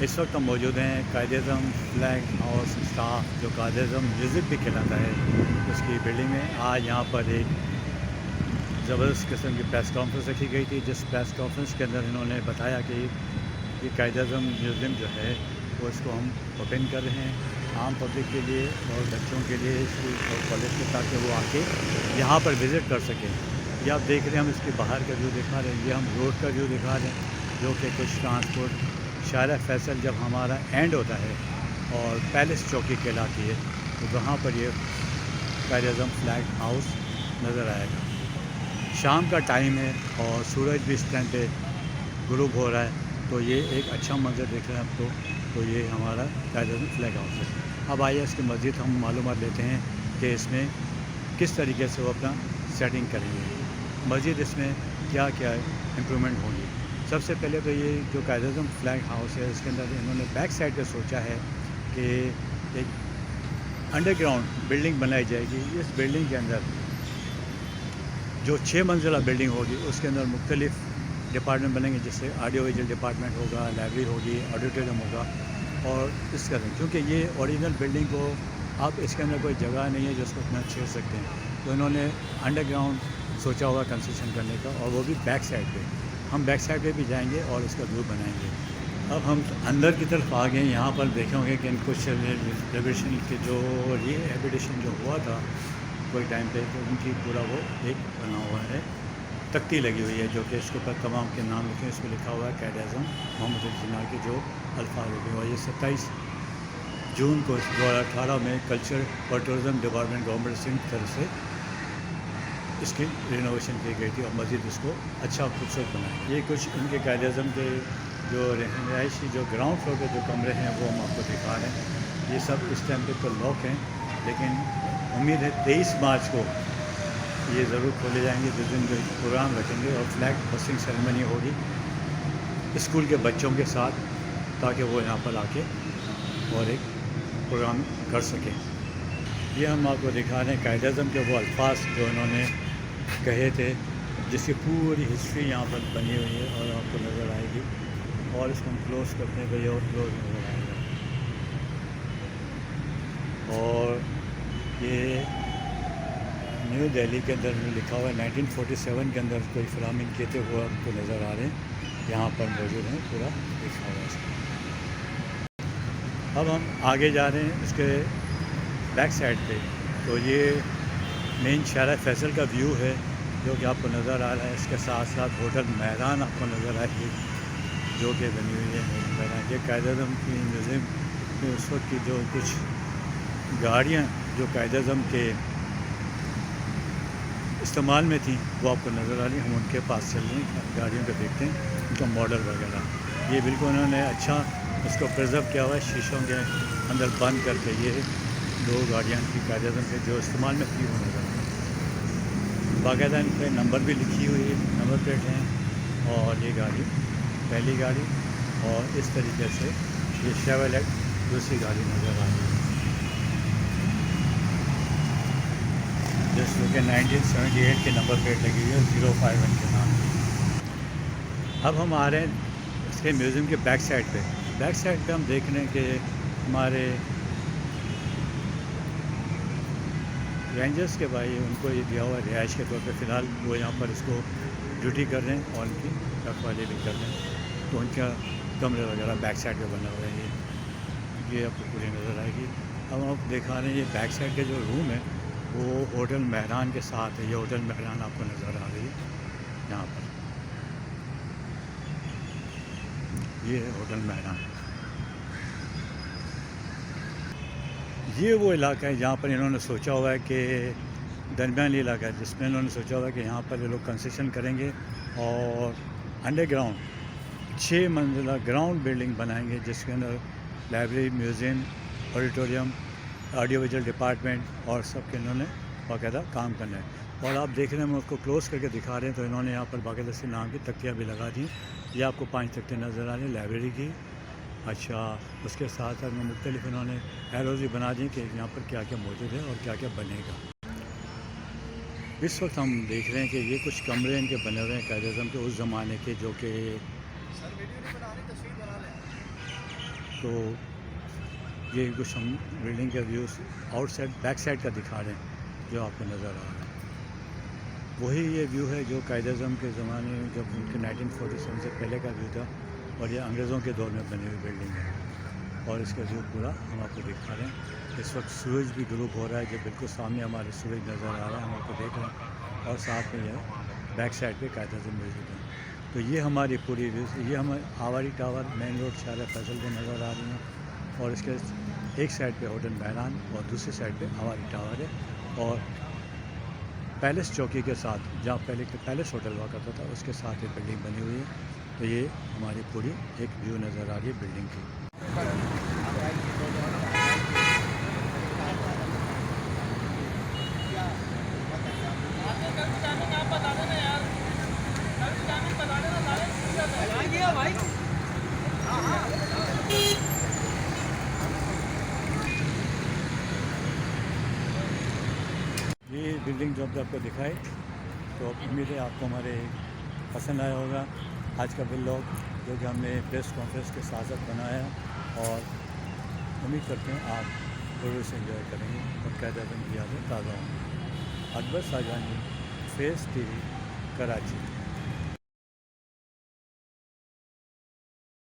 इस वक्त हम मौजूद हैं कायद-ए-आज़म फ्लैग हाउस स्टाफ जो कायद-ए-आज़म म्यूज़िक भी खिलाता है उसकी बिल्डिंग में। आज यहाँ पर एक ज़बरदस्त किस्म की प्रेस कॉन्फ्रेंस रखी गई थी, जिस प्रेस कॉन्फ्रेंस के अंदर इन्होंने बताया कि ये कायद-ए-आज़म म्यूज़ियम जो है वो इसको हम ओपन कर रहे हैं आम पब्लिक के लिए और बच्चों के लिए, स्कूल और कॉलेज के, ताकि वो आके यहाँ पर विज़िट कर सकें। ये आप देख रहे हैं, हम इसके बाहर का व्यू दिखा रहे हैं, ये हम रोड का व्यू दिखा रहे हैं, जो कि कुछ ट्रांसपोर्ट शारा फैसल जब हमारा एंड होता है और पैलेस चौकी कहलाती है, तो वहाँ पर ये कायद-ए-आज़म फ्लैग हाउस नज़र आएगा। शाम का टाइम है और सूरज भी इस टाइम पे गुरूब हो रहा है, तो ये एक अच्छा मंज़र दिख रहा है आपको। तो ये हमारा कायद-ए-आज़म फ्लैग हाउस है। अब आइए इसकी मज़ीद हम मालूमात लेते हैं कि इसमें किस तरीके से वो अपना सेटिंग करेंगे, मज़ीद इसमें क्या क्या इम्प्रूवमेंट होंगी। सबसे पहले तो ये जो कायद-ए-आज़म फ्लैग हाउस है, इसके अंदर इन्होंने बैक साइड पे सोचा है कि एक अंडरग्राउंड बिल्डिंग बनाई जाएगी। इस बिल्डिंग के अंदर जो 6 मंजिला बिल्डिंग होगी, उसके अंदर मुख्तलिफ़ डिपार्टमेंट बनेंगे, जैसे ऑडियो विजुअल डिपार्टमेंट होगा, लाइब्रेरी होगी, ऑडिटोरियम होगा और इस तरह, क्योंकि ये ओरिजिनल बिल्डिंग को अब इसके अंदर कोई जगह नहीं है जो उसको इतना छेड़ सकते हैं, तो इन्होंने अंडरग्राउंड सोचा होगा कंस्ट्रक्शन करने का, और वो भी बैक साइड पे। हम बैक साइड पे भी जाएंगे और इसका व्यू बनाएंगे। अब हम अंदर की तरफ आ गए। यहाँ पर देखेंगे कि कुछ रिजर्वेशन के जो रिहेबिलिटेशन जो हुआ था कोई टाइम पे, तो उनकी पूरा वो एक बना हुआ है, तख्ती लगी हुई है, जो कि इसके ऊपर तमाम के नाम लिखे हैं। इसमें लिखा हुआ है कायद-ए-आज़म मोहम्मद अली जिन्ना के जो अल्फाज लिखे हुए। ये 27 जून को 2018 में कल्चर और टूरिज़म डिपार्टमेंट गवर्नमेंट सिंध की तरफ से इसकी रिनोवेशन की गई थी और मज़ीद इसको अच्छा खूबसूरत बनाया। ये कुछ इनके कायद-ए-आज़म के जो रहायशी जो ग्राउंड फ्लोर के जो कमरे हैं वो हम आपको दिखा रहे हैं। ये सब इस टाइम पे तो लॉक हैं, लेकिन उम्मीद है 23 मार्च को ये ज़रूर खोले जाएंगे, जिस दिन जो प्रोग्राम रखेंगे और फ्लैग होस्टिंग सेरेमनी होगी स्कूल के बच्चों के साथ, ताकि वो यहाँ पर आके और एक प्रोग्राम कर सकें। ये हम आपको दिखा रहे हैं कायद-ए-आज़म के वो अल्फाज जो इन्होंने कहे थे, जिसकी पूरी हिस्ट्री यहाँ पर बनी हुई है और आपको नज़र आएगी। और इसको हम क्लोज़ करते हैं तो ये और क्लोज नज़र आएगा। और ये न्यू दिल्ली के अंदर लिखा हुआ है 1947 के अंदर कोई फ्राहमिंग किए थे, वो आपको नज़र आ रहे हैं, यहाँ पर मौजूद हैं, पूरा लिखा हुआ है। अब हम आगे जा रहे हैं इसके बैक साइड पे, तो ये मेन शारा फैसल का व्यू है जो कि आपको नज़र आ रहा है। इसके साथ साथ होटल मेहरान आपको नज़र आएगी, जो कि बनी हुई है। ये कायद-ए-आज़म की म्यूज़ियम में उस वक्त की जो कुछ गाड़ियाँ जो कायद-ए-आज़म के इस्तेमाल में थी वो आपको नज़र आ रही है। हम उनके पास चल रहे हैं, गाड़ियों को देखते हैं, उनका मॉडल वगैरह। ये बिल्कुल उन्होंने अच्छा इसको प्रिजर्व किया हुआ है, शीशों के अंदर बंद करके। ये 2 गाड़ियाँ थी कायद-ए-आज़म के जो इस्तेमाल में थी, वो नज़र आ रही है। बाकायदा इन पर नंबर भी लिखी हुई है, नंबर प्लेट हैं। और ये गाड़ी पहली गाड़ी, और इस तरीके से ये शेवरलेट दूसरी गाड़ी नज़र आ रही है, जिसमें कि 1978 के नंबर प्लेट लगी हुई है 051 के नाम। अब हम आ रहे हैं इसके म्यूज़ियम के बैक साइड पे। बैक साइड पे हम देख रहे हैं कि हमारे रेंजर्स के भाई, उनको ये दिया हुआ है रिहाइश के तौर पे। फ़िलहाल वो यहाँ पर इसको ड्यूटी कर रहे हैं और उनकी रखवाली भी कर रहे हैं, तो उनका कमरे वगैरह बैक साइड पे बना हुआ है। ये आपको पूरी नज़र आएगी। अब आप दिखा रहे हैं ये बैक साइड के जो रूम है वो होटल मेहरान के साथ है। ये होटल मेहरान आपको नज़र आ रही है यहाँ पर, ये है होटल मेहरान। ये वो इलाका है जहाँ पर इन्होंने सोचा हुआ है कि दरमियानी इलाका है, जिसमें इन्होंने सोचा हुआ है कि यहाँ पर ये लोग कंस्ट्रक्शन करेंगे और अंडरग्राउंड 6 मंजिला ग्राउंड बिल्डिंग बनाएंगे, जिसके अंदर library, museum, auditorium, audio visual department और सब के इन्होंने बाकायदा काम करना है। और आप देख रहे हैं, हम उसको क्लोज़ करके दिखा रहे हैं, तो इन्होंने यहाँ पर बाकायदा से नाम की तख्तियाँ भी लगा दी। ये आपको 5 तख्ते नज़र आ रहे हैं लाइब्रेरी की। अच्छा, उसके साथ साथ में मुख्तलिफ इन्होंने एरोज़ भी बना दी कि यहाँ पर क्या क्या मौजूद है और क्या क्या बनेगा। इस वक्त हम देख रहे हैं कि ये कुछ कमरे इनके बने हुए हैं कायद-ए-आज़म के उस ज़माने के, जो कि तो ये कुछ हम बिल्डिंग के व्यूज़ आउटसाइड बैक साइड का दिखा रहे हैं जो आपको नज़र आ रहा है। वही ये व्यू है जो कायद-ए-आज़म के ज़माने में जब उनके 1947 से पहले का व्यू था, और ये अंग्रेज़ों के दौर में बनी हुई बिल्डिंग है। और इसका व्यू पूरा हम आपको दिखा रहे हैं। इस वक्त सूरज भी ग्रूब हो रहा है, जो बिल्कुल सामने हमारे सूरज नज़र आ रहा है, हम आपको देख रहे हैं। और साथ में ये बैक साइड पे कायद-ए-आज़म मौजूद है। तो ये हमारी पूरी ये हमारे आवारी टावर मेन रोड शहर फैसल को नज़र आ रही है। और इसके एक साइड पे होटल महरान और दूसरी साइड पे आवारी टावर है। और पैलेस चौकी के साथ, जहाँ पहले पैलेस होटल हुआ करता था, उसके साथ ये बिल्डिंग बनी हुई है। तो ये हमारी पूरी एक व्यू नज़र आ रही है बिल्डिंग की। ये बिल्डिंग जो आपको दिखाई, तो उम्मीद है आपको हमारे पसंद आया होगा आज का व्लॉग, जो कि हमने प्रेस कॉन्फ्रेंस के साथ साथ बनाया। और उम्मीद करते हैं आप ज़रूर से एंजॉय करेंगे और कायद-ए-आज़म की यादें ताज़ा होंगी। Akbar Shahjahan, face TV, Karachi.